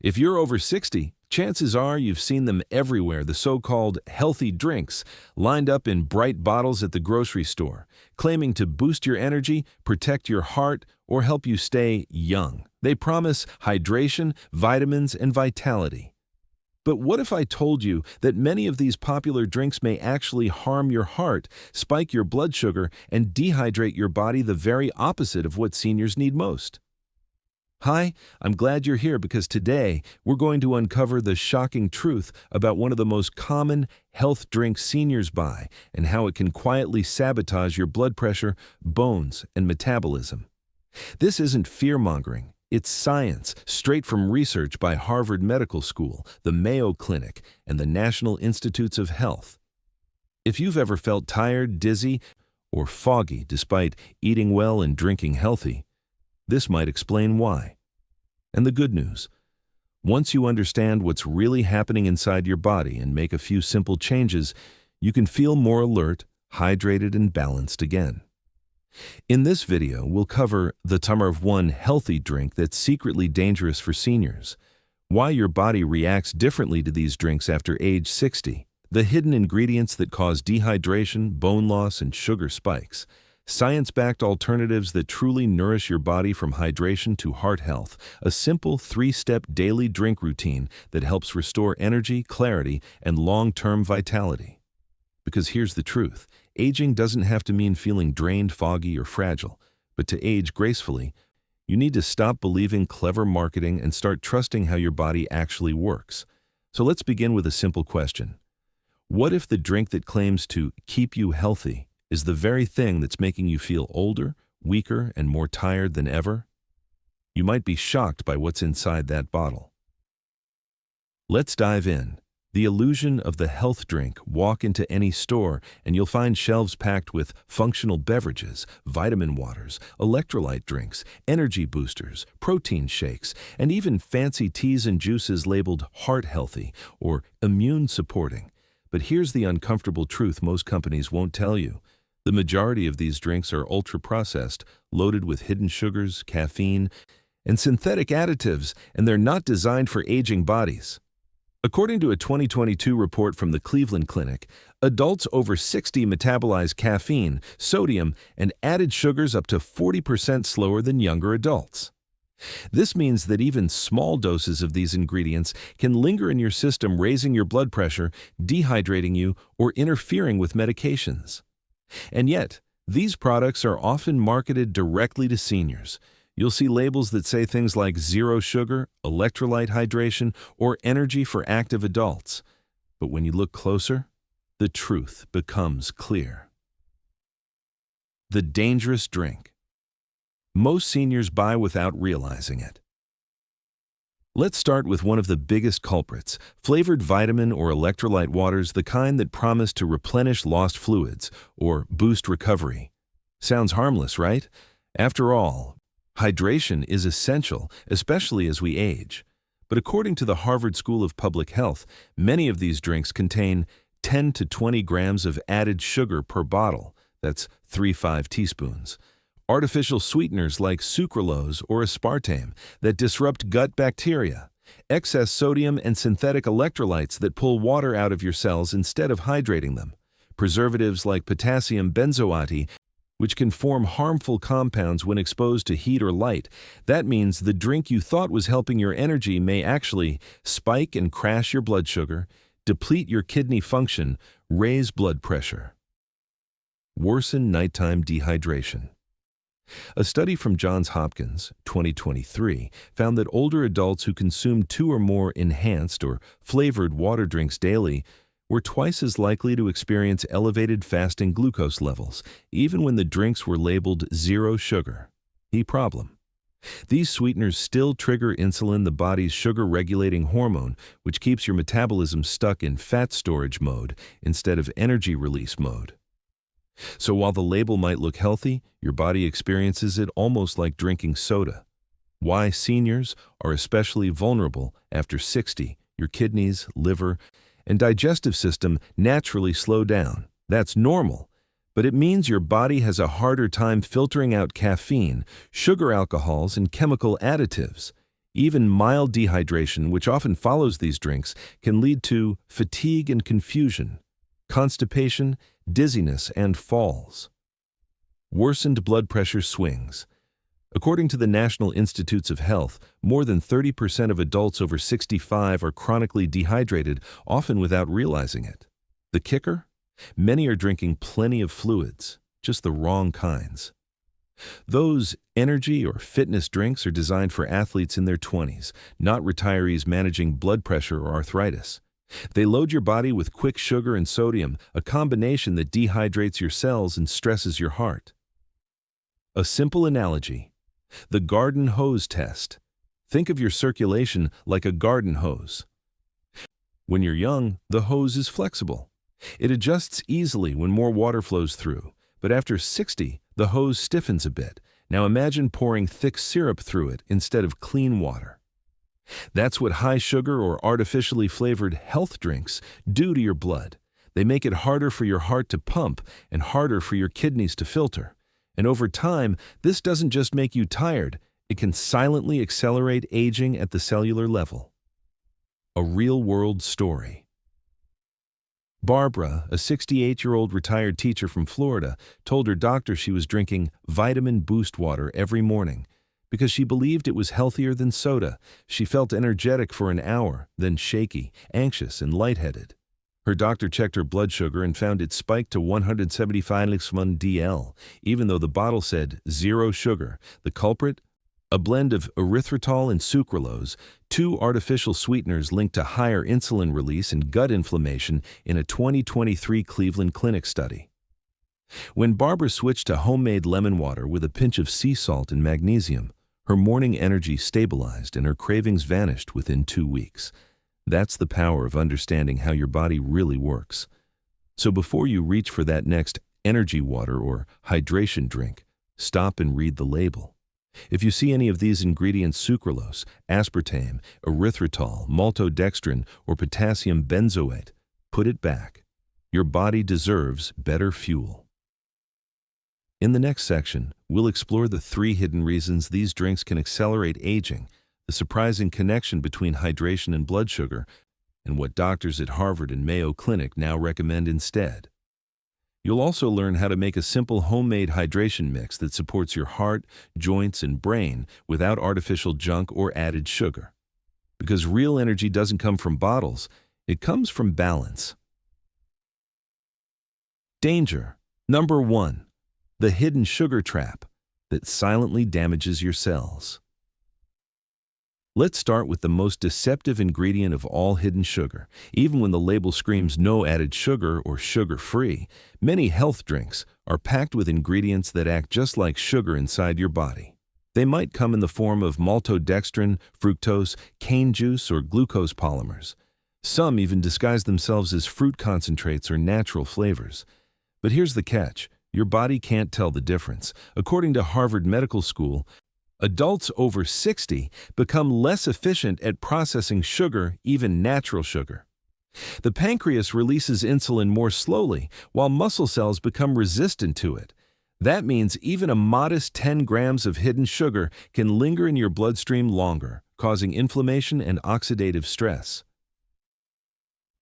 If you're over 60, chances are you've seen them everywhere, the so-called healthy drinks, lined up in bright bottles at the grocery store, claiming to boost your energy, protect your heart, or help you stay young. They promise hydration, vitamins, and vitality. But what if I told you that many of these popular drinks may actually harm your heart, spike your blood sugar, and dehydrate your body, the very opposite of what seniors need most? Hi, I'm glad you're here because today we're going to uncover the shocking truth about one of the most common health drinks seniors buy and how it can quietly sabotage your blood pressure, bones, and metabolism. This isn't fear-mongering. It's science, straight from research by Harvard Medical School, the Mayo Clinic, and the National Institutes of Health. If you've ever felt tired, dizzy, or foggy despite eating well and drinking healthy, this might explain why. And the good news, once you understand what's really happening inside your body and make a few simple changes, you can feel more alert, hydrated, and balanced again. In this video, we'll cover the number of one healthy drink that's secretly dangerous for seniors, why your body reacts differently to these drinks after age 60, the hidden ingredients that cause dehydration, bone loss, and sugar spikes, science-backed alternatives that truly nourish your body from hydration to heart health, a simple 3-step daily drink routine that helps restore energy, clarity, and long-term vitality. Because here's the truth, aging doesn't have to mean feeling drained, foggy, or fragile, but to age gracefully, you need to stop believing clever marketing and start trusting how your body actually works. So let's begin with a simple question. What if the drink that claims to keep you healthy is the very thing that's making you feel older, weaker, and more tired than ever? You might be shocked by what's inside that bottle. Let's dive in. The illusion of the health drink. Walk into any store and you'll find shelves packed with functional beverages, vitamin waters, electrolyte drinks, energy boosters, protein shakes, and even fancy teas and juices labeled heart healthy or immune supporting. But here's the uncomfortable truth most companies won't tell you. The majority of these drinks are ultra-processed, loaded with hidden sugars, caffeine, and synthetic additives, and they're not designed for aging bodies. According to a 2022 report from the Cleveland Clinic, adults over 60 metabolize caffeine, sodium, and added sugars up to 40% slower than younger adults. This means that even small doses of these ingredients can linger in your system, raising your blood pressure, dehydrating you, or interfering with medications. And yet, these products are often marketed directly to seniors. You'll see labels that say things like zero sugar, electrolyte hydration, or energy for active adults. But when you look closer, the truth becomes clear. The dangerous drink. Most seniors buy without realizing it. Let's start with one of the biggest culprits, flavored vitamin or electrolyte waters, the kind that promise to replenish lost fluids or boost recovery. Sounds harmless, right? After all, hydration is essential, especially as we age. But according to the Harvard School of Public Health, many of these drinks contain 10 to 20 grams of added sugar per bottle. That's 3-5 teaspoons. Artificial sweeteners like sucralose or aspartame that disrupt gut bacteria, excess sodium and synthetic electrolytes that pull water out of your cells instead of hydrating them, preservatives like potassium benzoate, which can form harmful compounds when exposed to heat or light. That means the drink you thought was helping your energy may actually spike and crash your blood sugar, deplete your kidney function, raise blood pressure. Worsen nighttime dehydration. A study from Johns Hopkins, 2023, found that older adults who consumed 2 or more enhanced or flavored water drinks daily were twice as likely to experience elevated fasting glucose levels, even when the drinks were labeled zero sugar. The problem. These sweeteners still trigger insulin, the body's sugar-regulating hormone, which keeps your metabolism stuck in fat storage mode instead of energy release mode. So while the label might look healthy, your body experiences it almost like drinking soda. Why seniors are especially vulnerable after 60, your kidneys, liver, and digestive system naturally slow down. That's normal, but it means your body has a harder time filtering out caffeine, sugar alcohols, and chemical additives. Even mild dehydration, which often follows these drinks, can lead to fatigue and confusion, constipation, dizziness, and falls. Worsened blood pressure swings. According to the National Institutes of Health, more than 30% of adults over 65 are chronically dehydrated, often without realizing it. The kicker? Many are drinking plenty of fluids, just the wrong kinds. Those energy or fitness drinks are designed for athletes in their 20s, not retirees managing blood pressure or arthritis. They load your body with quick sugar and sodium, a combination that dehydrates your cells and stresses your heart. A simple analogy: the garden hose test. Think of your circulation like a garden hose. When you're young, the hose is flexible. It adjusts easily when more water flows through, but after 60, the hose stiffens a bit. Now imagine pouring thick syrup through it instead of clean water. That's what high sugar or artificially flavored health drinks do to your blood. They make it harder for your heart to pump and harder for your kidneys to filter. And over time, this doesn't just make you tired, it can silently accelerate aging at the cellular level. A real-world story. Barbara, a 68-year-old retired teacher from Florida, told her doctor she was drinking vitamin boost water every morning because she believed it was healthier than soda. She felt energetic for an hour, then shaky, anxious, and lightheaded. Her doctor checked her blood sugar and found it spiked to 175 dl, even though the bottle said 0 sugar. The culprit? A blend of erythritol and sucralose, two artificial sweeteners linked to higher insulin release and gut inflammation in a 2023 Cleveland Clinic study. When Barbara switched to homemade lemon water with a pinch of sea salt and magnesium, her morning energy stabilized and her cravings vanished within 2 weeks. That's the power of understanding how your body really works. So before you reach for that next energy water or hydration drink, stop and read the label. If you see any of these ingredients, sucralose, aspartame, erythritol, maltodextrin, or potassium benzoate, put it back. Your body deserves better fuel. In the next section, we'll explore the 3 hidden reasons these drinks can accelerate aging, the surprising connection between hydration and blood sugar, and what doctors at Harvard and Mayo Clinic now recommend instead. You'll also learn how to make a simple homemade hydration mix that supports your heart, joints, and brain without artificial junk or added sugar. Because real energy doesn't come from bottles, it comes from balance. Danger. Number 1. The hidden sugar trap that silently damages your cells. Let's start with the most deceptive ingredient of all hidden sugar. Even when the label screams no added sugar or sugar-free, many health drinks are packed with ingredients that act just like sugar inside your body. They might come in the form of maltodextrin, fructose, cane juice, or glucose polymers. Some even disguise themselves as fruit concentrates or natural flavors. But here's the catch: your body can't tell the difference. According to Harvard Medical School, adults over 60 become less efficient at processing sugar, even natural sugar. The pancreas releases insulin more slowly, while muscle cells become resistant to it. That means even a modest 10 grams of hidden sugar can linger in your bloodstream longer, causing inflammation and oxidative stress.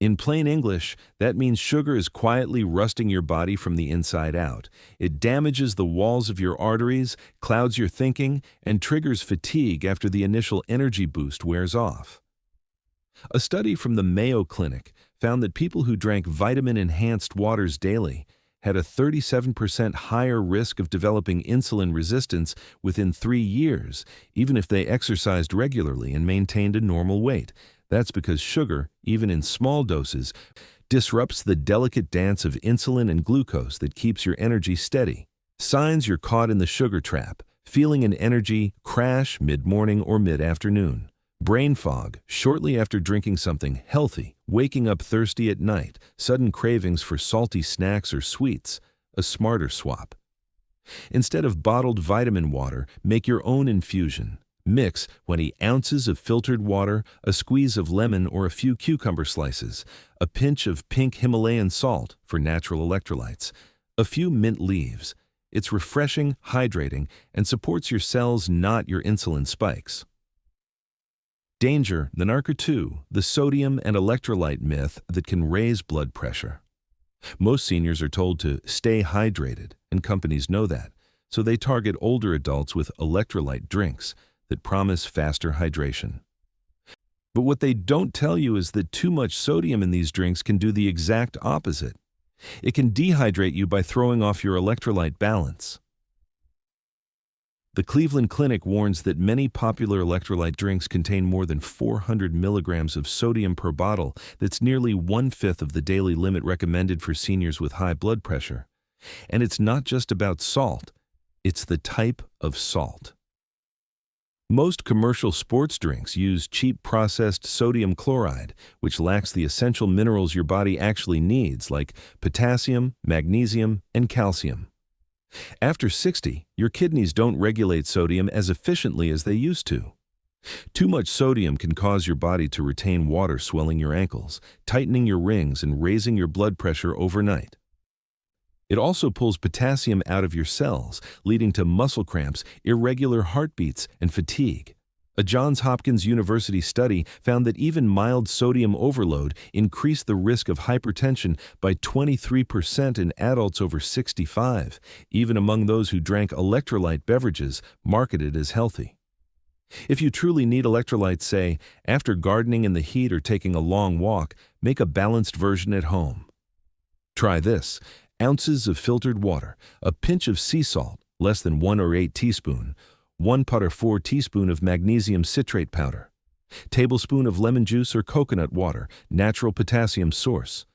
In plain English, that means sugar is quietly rusting your body from the inside out. It damages the walls of your arteries, clouds your thinking, and triggers fatigue after the initial energy boost wears off. A study from the Mayo Clinic found that people who drank vitamin-enhanced waters daily had a 37% higher risk of developing insulin resistance within 3 years, even if they exercised regularly and maintained a normal weight. That's because sugar, even in small doses, disrupts the delicate dance of insulin and glucose that keeps your energy steady. Signs you're caught in the sugar trap: feeling an energy crash mid-morning or mid-afternoon, brain fog shortly after drinking something healthy, waking up thirsty at night, sudden cravings for salty snacks or sweets. A smarter swap. Instead of bottled vitamin water, make your own infusion. Mix 20 ounces of filtered water, a squeeze of lemon or a few cucumber slices, a pinch of pink Himalayan salt for natural electrolytes, a few mint leaves. It's refreshing, hydrating, and supports your cells, not your insulin spikes. Danger, the number 2, the sodium and electrolyte myth that can raise blood pressure. Most seniors are told to stay hydrated, and companies know that, so they target older adults with electrolyte drinks that promise faster hydration. But what they don't tell you is that too much sodium in these drinks can do the exact opposite. It can dehydrate you by throwing off your electrolyte balance. The Cleveland Clinic warns that many popular electrolyte drinks contain more than 400 milligrams of sodium per bottle. That's nearly 1/5 of the daily limit recommended for seniors with high blood pressure. And it's not just about salt, it's the type of salt. Most commercial sports drinks use cheap processed sodium chloride, which lacks the essential minerals your body actually needs, like potassium, magnesium, and calcium. After 60, your kidneys don't regulate sodium as efficiently as they used to. Too much sodium can cause your body to retain water, swelling your ankles, tightening your rings, and raising your blood pressure overnight. It also pulls potassium out of your cells, leading to muscle cramps, irregular heartbeats, and fatigue. A Johns Hopkins University study found that even mild sodium overload increased the risk of hypertension by 23% in adults over 65, even among those who drank electrolyte beverages marketed as healthy. If you truly need electrolytes, say, after gardening in the heat or taking a long walk, make a balanced version at home. Try this: ounces of filtered water, a pinch of sea salt, less than 1 or 8 teaspoons, 1 pot or 4 teaspoons of magnesium citrate powder, tablespoon of lemon juice or coconut water, natural potassium source.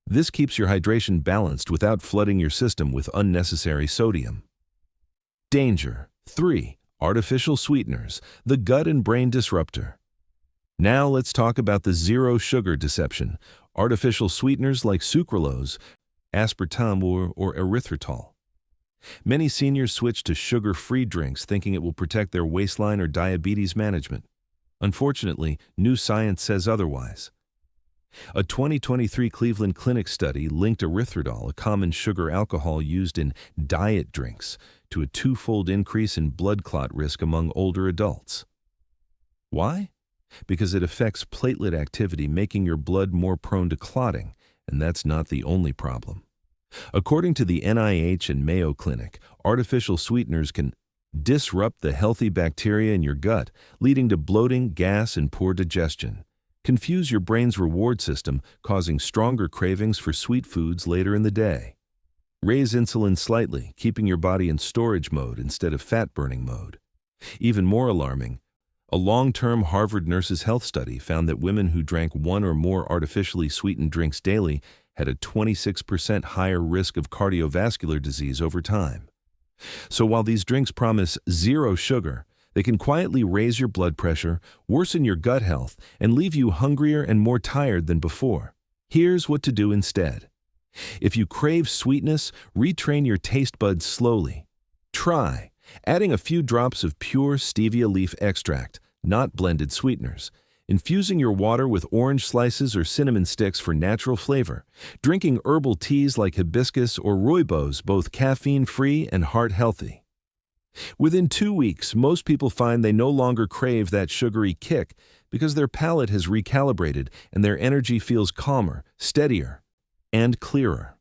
This keeps your hydration balanced without flooding your system with unnecessary sodium. Danger. 3. Artificial sweeteners, the gut and brain disruptor. Now let's talk about the zero sugar deception. Artificial sweeteners like sucralose, aspartame, or erythritol. Many seniors switch to sugar-free drinks thinking it will protect their waistline or diabetes management. Unfortunately, new science says otherwise. A 2023 Cleveland Clinic study linked erythritol, a common sugar alcohol used in diet drinks, to a 2-fold increase in blood clot risk among older adults. Why? Because it affects platelet activity, making your blood more prone to clotting, and that's not the only problem. According to the NIH and Mayo Clinic, artificial sweeteners can disrupt the healthy bacteria in your gut, leading to bloating, gas, and poor digestion. Confuse your brain's reward system, causing stronger cravings for sweet foods later in the day. Raise insulin slightly, keeping your body in storage mode instead of fat-burning mode. Even more alarming, a long-term Harvard Nurses' Health study found that women who drank 1 or more artificially sweetened drinks daily had a 26% higher risk of cardiovascular disease over time. So while these drinks promise zero sugar, they can quietly raise your blood pressure, worsen your gut health, and leave you hungrier and more tired than before. Here's what to do instead. If you crave sweetness, retrain your taste buds slowly. Try adding a few drops of pure stevia leaf extract, not blended sweeteners. Infusing your water with orange slices or cinnamon sticks for natural flavor. Drinking herbal teas like hibiscus or rooibos, both caffeine-free and heart-healthy. Within 2 weeks, most people find they no longer crave that sugary kick because their palate has recalibrated and their energy feels calmer, steadier, and clearer.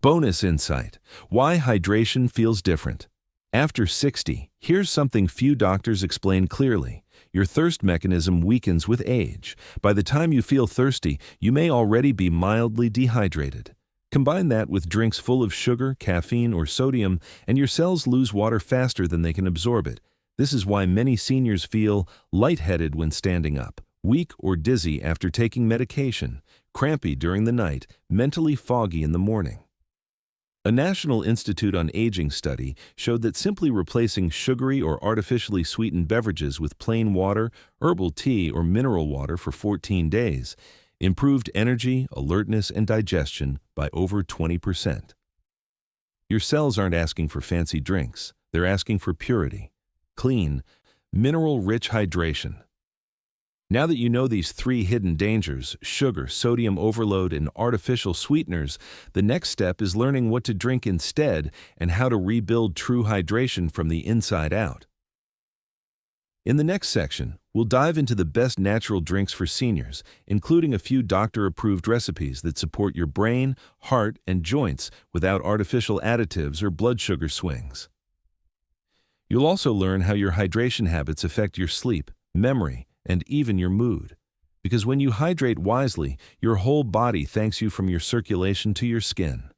Bonus insight: why hydration feels different. After 60, here's something few doctors explain clearly. Your thirst mechanism weakens with age. By the time you feel thirsty, you may already be mildly dehydrated. Combine that with drinks full of sugar, caffeine, or sodium, and your cells lose water faster than they can absorb it. This is why many seniors feel lightheaded when standing up, weak or dizzy after taking medication, crampy during the night, mentally foggy in the morning. A National Institute on Aging study showed that simply replacing sugary or artificially sweetened beverages with plain water, herbal tea, or mineral water for 14 days improved energy, alertness, and digestion by over 20%. Your cells aren't asking for fancy drinks. They're asking for purity, clean, mineral-rich hydration. Now that you know these 3 hidden dangers, sugar, sodium overload, and artificial sweeteners, the next step is learning what to drink instead and how to rebuild true hydration from the inside out. In the next section, We'll dive into the best natural drinks for seniors, including a few doctor-approved recipes that support your brain, heart, and joints without artificial additives or blood sugar swings. You'll also learn how your hydration habits affect your sleep, memory, and even your mood. Because when you hydrate wisely, your whole body thanks you, from your circulation to your skin.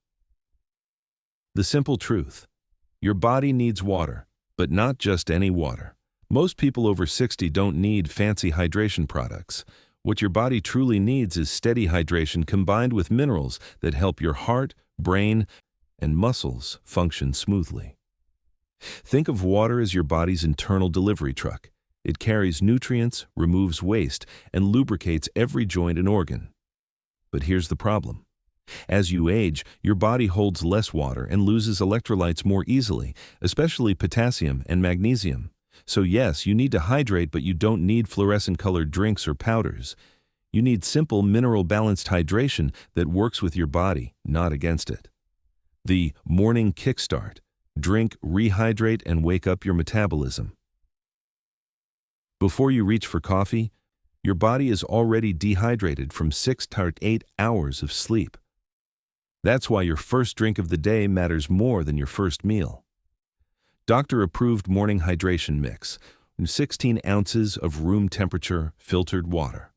The simple truth: your body needs water, but not just any water. Most people over 60 don't need fancy hydration products. What your body truly needs is steady hydration combined with minerals that help your heart, brain, and muscles function smoothly. Think of water as your body's internal delivery truck. It carries nutrients, removes waste, and lubricates every joint and organ. But here's the problem. As you age, your body holds less water and loses electrolytes more easily, especially potassium and magnesium. So yes, you need to hydrate, but you don't need fluorescent-colored drinks or powders. You need simple, mineral-balanced hydration that works with your body, not against it. The morning kickstart. Drink, rehydrate, and wake up your metabolism. Before you reach for coffee, your body is already dehydrated from 6 to 8 hours of sleep. That's why your first drink of the day matters more than your first meal. Doctor-approved morning hydration mix: 16 ounces of room temperature filtered water,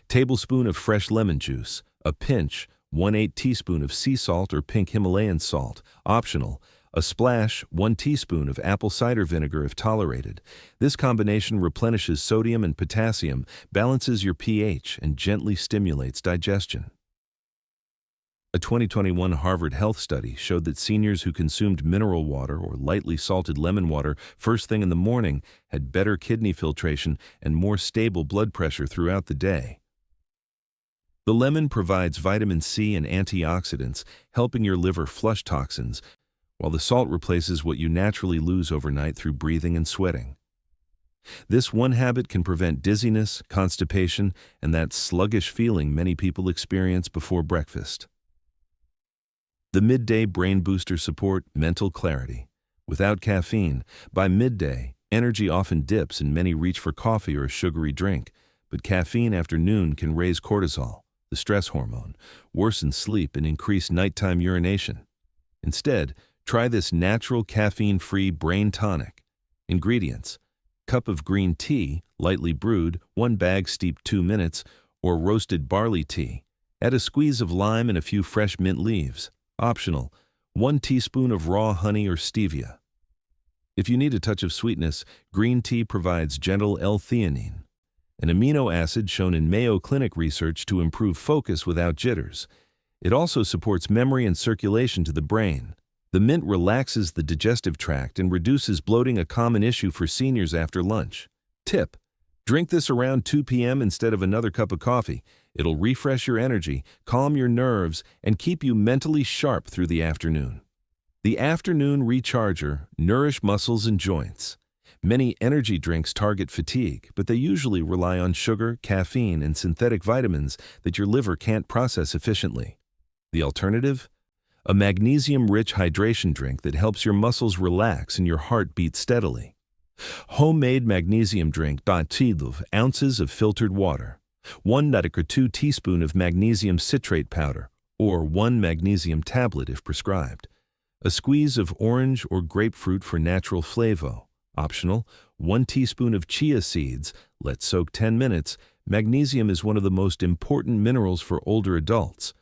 tablespoon of fresh lemon juice, a pinch, 1/8 teaspoon of sea salt or pink Himalayan salt, optional, a splash, 1 teaspoon of apple cider vinegar if tolerated. This combination replenishes sodium and potassium, balances your pH, and gently stimulates digestion. A 2021 Harvard Health study showed that seniors who consumed mineral water or lightly salted lemon water first thing in the morning had better kidney filtration and more stable blood pressure throughout the day. The lemon provides vitamin C and antioxidants, helping your liver flush toxins, while the salt replaces what you naturally lose overnight through breathing and sweating. This one habit can prevent dizziness, constipation, and that sluggish feeling many people experience before breakfast. The midday brain booster: support mental clarity. Without caffeine, by midday, energy often dips and many reach for coffee or a sugary drink, but caffeine after noon can raise cortisol, the stress hormone, worsen sleep, and increase nighttime urination. Instead, try this natural caffeine-free brain tonic. Ingredients: cup of green tea, lightly brewed, 1 bag steeped 2 minutes, or roasted barley tea. Add a squeeze of lime and a few fresh mint leaves. Optional, 1 teaspoon of raw honey or stevia. If you need a touch of sweetness, green tea provides gentle L-theanine, an amino acid shown in Mayo Clinic research to improve focus without jitters. It also supports memory and circulation to the brain. The mint relaxes the digestive tract and reduces bloating, a common issue for seniors after lunch. Tip: drink this around 2 p.m. instead of another cup of coffee. It'll refresh your energy, calm your nerves, and keep you mentally sharp through the afternoon. The afternoon recharger: nourish muscles and joints. Many energy drinks target fatigue, but they usually rely on sugar, caffeine, and synthetic vitamins that your liver can't process efficiently. The alternative? A magnesium-rich hydration drink that helps your muscles relax and your heart beat steadily. Homemade magnesium drink: 12 ounces of filtered water, 2 teaspoon of magnesium citrate powder, or 1 magnesium tablet if prescribed. A squeeze of orange or grapefruit for natural flavo. Optional, 1 teaspoon of chia seeds, let soak 10 minutes. Magnesium is one of the most important minerals for older adults.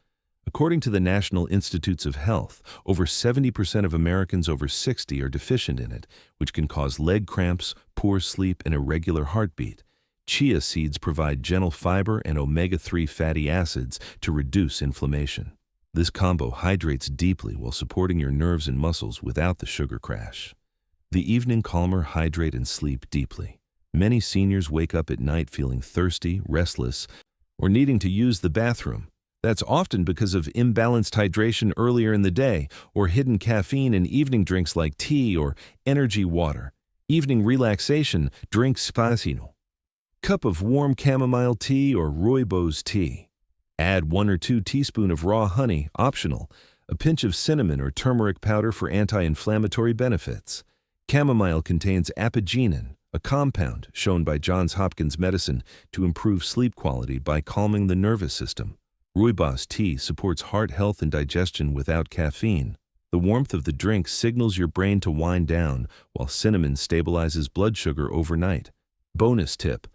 According to the National Institutes of Health, over 70% of Americans over 60 are deficient in it, which can cause leg cramps, poor sleep, and irregular heartbeat. Chia seeds provide gentle fiber and omega-3 fatty acids to reduce inflammation. This combo hydrates deeply while supporting your nerves and muscles without the sugar crash. The evening calmer: hydrate and sleep deeply. Many seniors wake up at night feeling thirsty, restless, or needing to use the bathroom. That's often because of imbalanced hydration earlier in the day or hidden caffeine in evening drinks like tea or energy water. Evening relaxation: drink spasino. Cup of warm chamomile tea or rooibos tea. Add 1 or 2 teaspoons of raw honey, optional, a pinch of cinnamon or turmeric powder for anti-inflammatory benefits. Chamomile contains apigenin, a compound shown by Johns Hopkins Medicine to improve sleep quality by calming the nervous system. Rooibos tea supports heart health and digestion without caffeine. The warmth of the drink signals your brain to wind down, while cinnamon stabilizes blood sugar overnight. Bonus tip: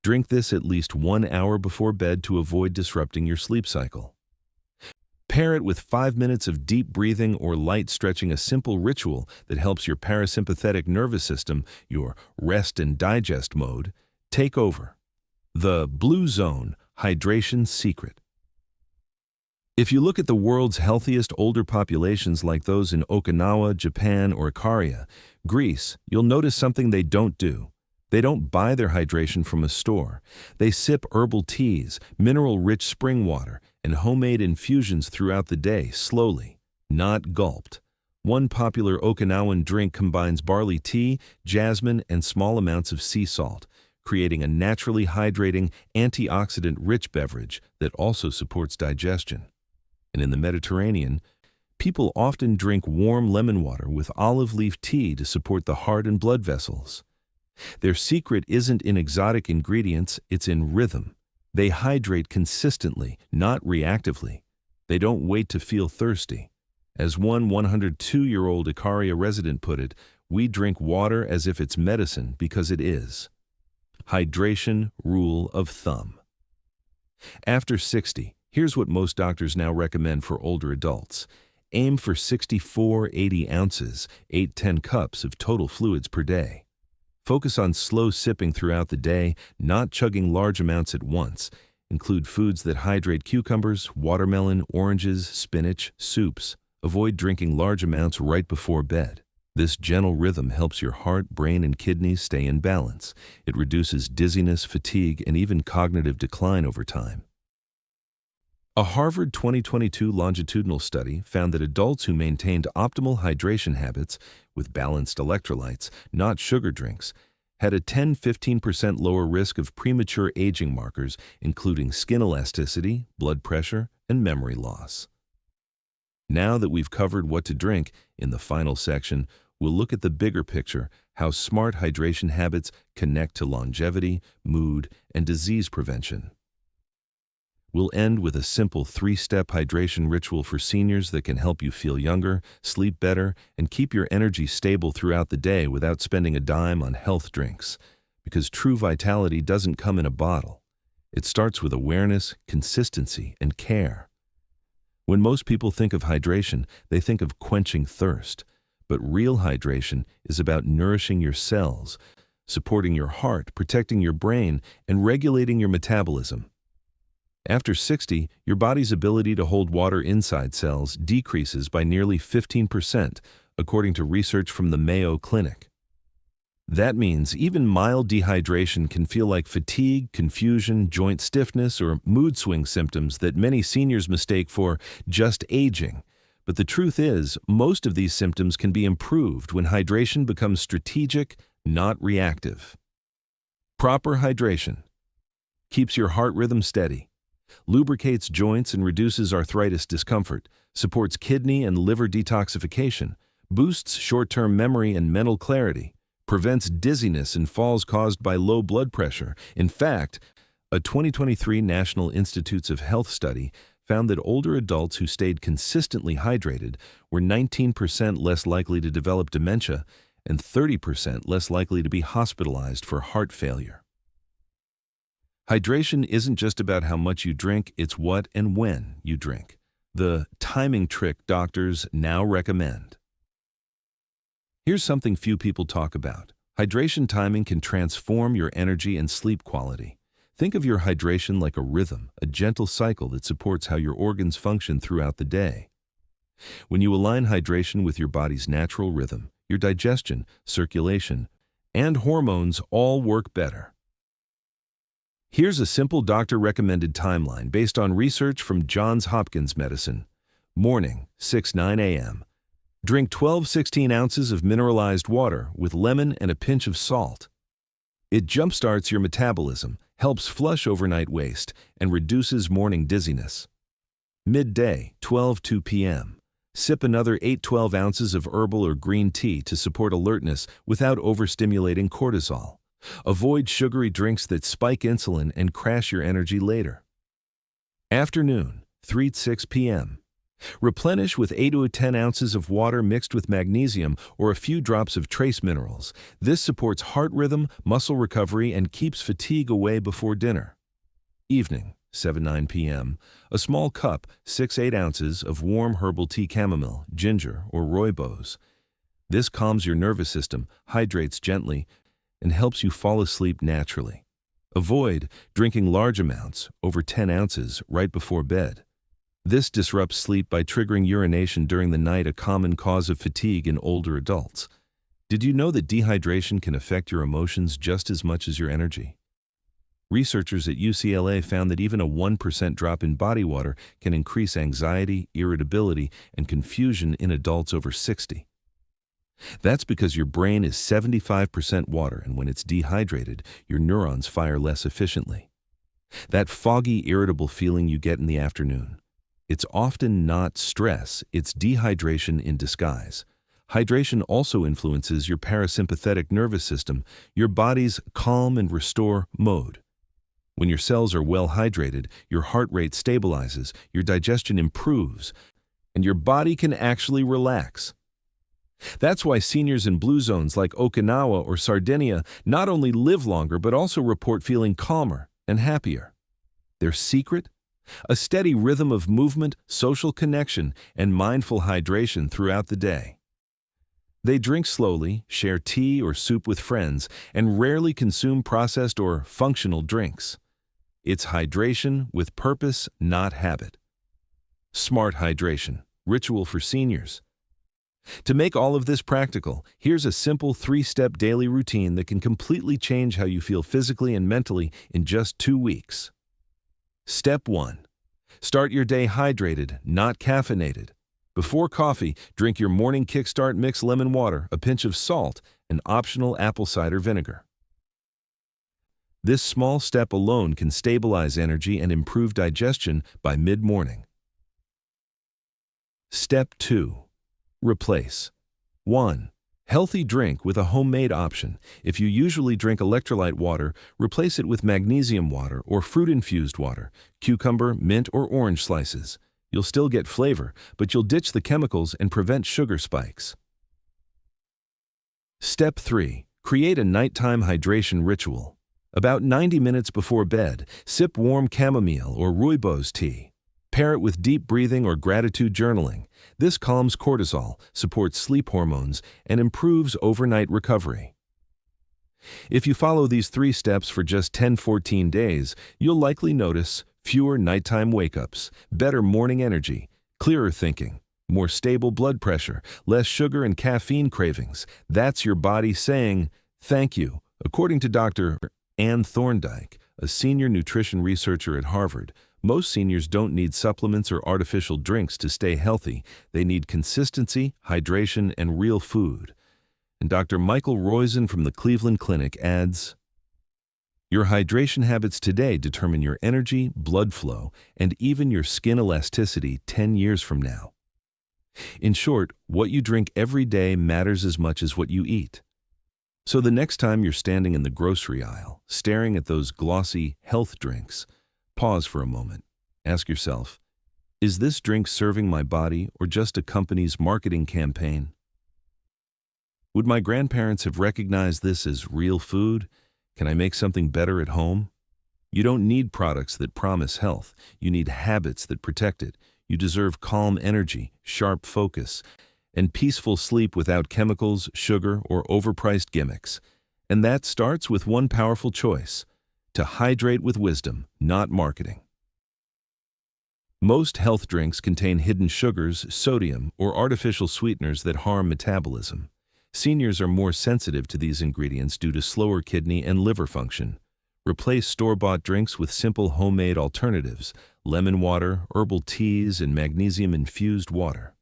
drink this at least 1 hour before bed to avoid disrupting your sleep cycle. Pair it with 5 minutes of deep breathing or light stretching, a simple ritual that helps your parasympathetic nervous system, your rest and digest mode, take over. The Blue Zone Hydration Secret. If you look at the world's healthiest older populations like those in Okinawa, Japan, or Ikaria, Greece, you'll notice something they don't do. They don't buy their hydration from a store. They sip herbal teas, mineral-rich spring water, and homemade infusions throughout the day, slowly, not gulped. One popular Okinawan drink combines barley tea, jasmine, and small amounts of sea salt, creating a naturally hydrating, antioxidant-rich beverage that also supports digestion. And in the Mediterranean, people often drink warm lemon water with olive leaf tea to support the heart and blood vessels. Their secret isn't in exotic ingredients, it's in rhythm. They hydrate consistently, not reactively. They don't wait to feel thirsty. As one 102-year-old Ikaria resident put it, "We drink water as if it's medicine because it is." Hydration rule of thumb. After 60, here's what most doctors now recommend for older adults. Aim for 64-80 ounces, 8-10 cups of total fluids per day. Focus on slow sipping throughout the day, not chugging large amounts at once. Include foods that hydrate: cucumbers, watermelon, oranges, spinach, soups. Avoid drinking large amounts right before bed. This gentle rhythm helps your heart, brain, and kidneys stay in balance. It reduces dizziness, fatigue, and even cognitive decline over time. A Harvard 2022 longitudinal study found that adults who maintained optimal hydration habits with balanced electrolytes, not sugar drinks, had a 10–15% lower risk of premature aging markers, including skin elasticity, blood pressure, and memory loss. Now that we've covered what to drink, in the final section, we'll look at the bigger picture: how smart hydration habits connect to longevity, mood, and disease prevention. We'll end with a simple 3-step hydration ritual for seniors that can help you feel younger, sleep better, and keep your energy stable throughout the day without spending a dime on health drinks. Because true vitality doesn't come in a bottle. It starts with awareness, consistency, and care. When most people think of hydration, they think of quenching thirst. But real hydration is about nourishing your cells, supporting your heart, protecting your brain, and regulating your metabolism. After 60, your body's ability to hold water inside cells decreases by nearly 15%, according to research from the Mayo Clinic. That means even mild dehydration can feel like fatigue, confusion, joint stiffness, or mood swing symptoms that many seniors mistake for just aging. But the truth is, most of these symptoms can be improved when hydration becomes strategic, not reactive. Proper hydration keeps your heart rhythm steady, lubricates joints and reduces arthritis discomfort, supports kidney and liver detoxification, boosts short-term memory and mental clarity, prevents dizziness and falls caused by low blood pressure. In fact, a 2023 National Institutes of Health study found that older adults who stayed consistently hydrated were 19% less likely to develop dementia and 30% less likely to be hospitalized for heart failure. Hydration isn't just about how much you drink, it's what and when you drink. The timing trick doctors now recommend. Here's something few people talk about. Hydration timing can transform your energy and sleep quality. Think of your hydration like a rhythm, a gentle cycle that supports how your organs function throughout the day. When you align hydration with your body's natural rhythm, your digestion, circulation, and hormones all work better. Here's a simple doctor-recommended timeline based on research from Johns Hopkins Medicine. Morning, 6–9 a.m. Drink 12–16 ounces of mineralized water with lemon and a pinch of salt. It jumpstarts your metabolism, helps flush overnight waste, and reduces morning dizziness. Midday, 12–2 p.m. Sip another 8–12 ounces of herbal or green tea to support alertness without overstimulating cortisol. Avoid sugary drinks that spike insulin and crash your energy later. Afternoon, 3 to 6 p.m. Replenish with 8 to 10 ounces of water mixed with magnesium or a few drops of trace minerals. This supports heart rhythm, muscle recovery, and keeps fatigue away before dinner. Evening, 7 to 9 p.m. A small cup, 6 to 8 ounces of warm herbal tea, chamomile, ginger, or rooibos. This calms your nervous system, hydrates gently, and helps you fall asleep naturally. Avoid drinking large amounts, over 10 ounces, right before bed. This disrupts sleep by triggering urination during the night, a common cause of fatigue in older adults. Did you know that dehydration can affect your emotions just as much as your energy? Researchers at UCLA found that even a 1% drop in body water can increase anxiety, irritability, and confusion in adults over 60. That's because your brain is 75% water, and when it's dehydrated, your neurons fire less efficiently. That foggy, irritable feeling you get in the afternoon, it's often not stress, it's dehydration in disguise. Hydration also influences your parasympathetic nervous system, your body's calm and restore mode. When your cells are well hydrated, your heart rate stabilizes, your digestion improves, and your body can actually relax. That's why seniors in blue zones like Okinawa or Sardinia not only live longer but also report feeling calmer and happier. Their secret? A steady rhythm of movement, social connection, and mindful hydration throughout the day. They drink slowly, share tea or soup with friends, and rarely consume processed or functional drinks. It's hydration with purpose, not habit. Smart hydration, ritual for seniors. To make all of this practical, here's a simple 3-step daily routine that can completely change how you feel physically and mentally in just 2 weeks. Step 1. Start your day hydrated, not caffeinated. Before coffee, drink your morning kickstart mix: lemon water, a pinch of salt, and optional apple cider vinegar. This small step alone can stabilize energy and improve digestion by mid-morning. Step 2. Replace. 1. Healthy drink with a homemade option. If you usually drink electrolyte water, replace it with magnesium water or fruit-infused water, cucumber, mint, or orange slices. You'll still get flavor, but you'll ditch the chemicals and prevent sugar spikes. Step 3. Create a nighttime hydration ritual. About 90 minutes before bed, sip warm chamomile or rooibos tea. Pair it with deep breathing or gratitude journaling. This calms cortisol, supports sleep hormones, and improves overnight recovery. If you follow these 3 steps for just 10-14 days, you'll likely notice fewer nighttime wake-ups, better morning energy, clearer thinking, more stable blood pressure, less sugar and caffeine cravings. That's your body saying, "Thank you." According to Dr. Ann Thorndike, a senior nutrition researcher at Harvard, most seniors don't need supplements or artificial drinks to stay healthy. They need consistency, hydration, and real food. And Dr. Michael Roizen from the Cleveland Clinic adds, your hydration habits today determine your energy, blood flow, and even your skin elasticity 10 years from now. In short, what you drink every day matters as much as what you eat. So the next time you're standing in the grocery aisle, staring at those glossy health drinks, pause for a moment. Ask yourself, is this drink serving my body or just a company's marketing campaign? Would my grandparents have recognized this as real food? Can I make something better at home? You don't need products that promise health. You need habits that protect it. You deserve calm energy, sharp focus, and peaceful sleep without chemicals, sugar, or overpriced gimmicks. And that starts with one powerful choice: to hydrate with wisdom, not marketing. Most health drinks contain hidden sugars, sodium, or artificial sweeteners that harm metabolism. Seniors are more sensitive to these ingredients due to slower kidney and liver function. Replace store-bought drinks with simple homemade alternatives: lemon water, herbal teas, and magnesium-infused water.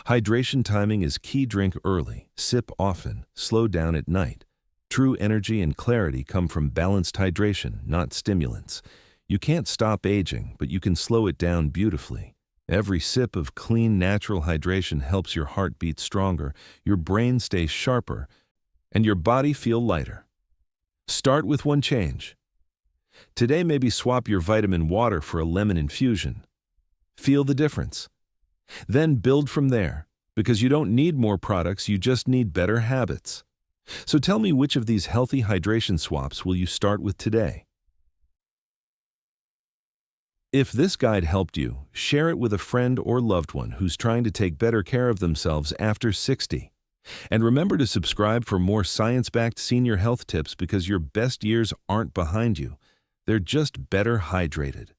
Hydration timing is key. Drink early, sip often, slow down at night. True energy and clarity come from balanced hydration, not stimulants. You can't stop aging, but you can slow it down beautifully. Every sip of clean, natural hydration helps your heart beat stronger, your brain stay sharper, and your body feel lighter. Start with one change. Today, maybe swap your vitamin water for a lemon infusion. Feel the difference. Then build from there, because you don't need more products, you just need better habits. So tell me, which of these healthy hydration swaps will you start with today? If this guide helped you, share it with a friend or loved one who's trying to take better care of themselves after 60. And remember to subscribe for more science-backed senior health tips, because your best years aren't behind you. They're just better hydrated.